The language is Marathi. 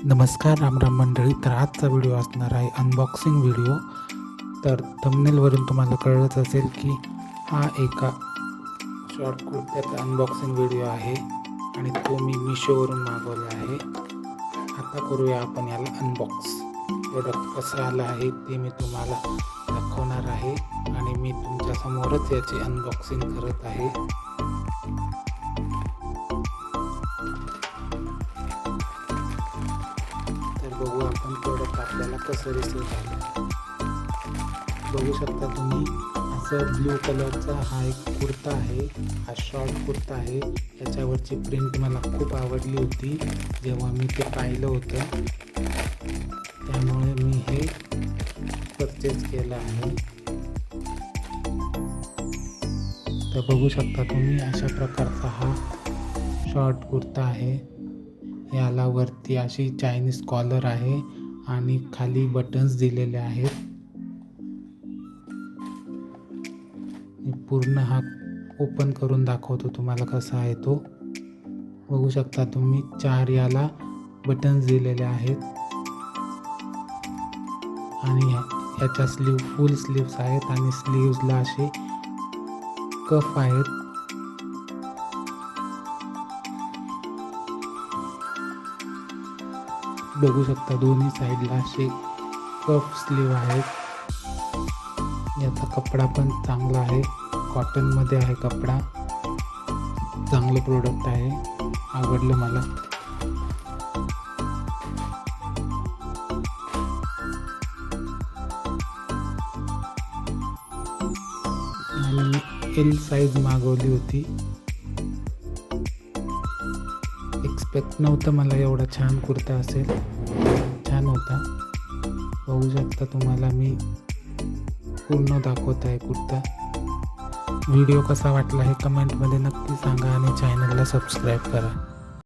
नमस्कार राम राम मंडळी. तर आजचा व्हिडिओ असणार आहे अनबॉक्सिंग व्हिडिओ. तर थंबनेलवरून तुम्हाला कळत असेल की हा एका शॉर्ट कुर्त्याचा अनबॉक्सिंग व्हिडिओ आहे आणि तो मी मिशोवरून मागवला आहे. आता करूया आपण याला अनबॉक्स. प्रोडक्ट कसं आलं आहे ते मी तुम्हाला दाखवणार आहे आणि मी तुमच्यासमोरच याची अनबॉक्सिंग करत आहे. तर बघू आपण प्रोडक्ट आपल्याला कसं रिसीव झालं. बघू शकता तुम्ही, असं ब्ल्यू कलरचा हा एक कुर्ता आहे. हा शॉर्ट कुर्ता आहे. याच्यावरची प्रिंट मला खूप आवडली होती जेव्हा मी ते पाहिलं होतं, त्यामुळे मी हे परचेस केलं आहे. तर बघू शकता तुम्ही, अशा प्रकारचा हा शॉर्ट कुर्ता आहे. याला वरती अशी चायनीज कॉलर आहे आणि खाली बटन्स दिलेले आहेत. मी पूर्ण हा ओपन करून दाखवतो तुम्हाला कसा आहे तो. बघू शकता तुम्ही, 4 याला बटन्स दिलेले आहेत आणि याच्या फुल स्लीव्स आहेत आणि स्लीव्सला असे कफ आहेत. बघू शकता दोन्ही साईडला असे कफ स्लीव आहेत. याचा कपडा पण चांगला आहे, कॉटनमध्ये आहे कपडा. चांगलं प्रोडक्ट आहे, आवडलं मला. आणि मी एल साईज मागवली होती. एक्सपेक्ट नव्हतं मला एवढा छान कुर्ता असेल. छान होता. बघू शकता तुम्हाला मी पूर्ण दाखवत आहे कुर्ता. व्हिडिओ कसा वाटला हे कमेंटमध्ये नक्की सांगा आणि चॅनलला सबस्क्राईब करा.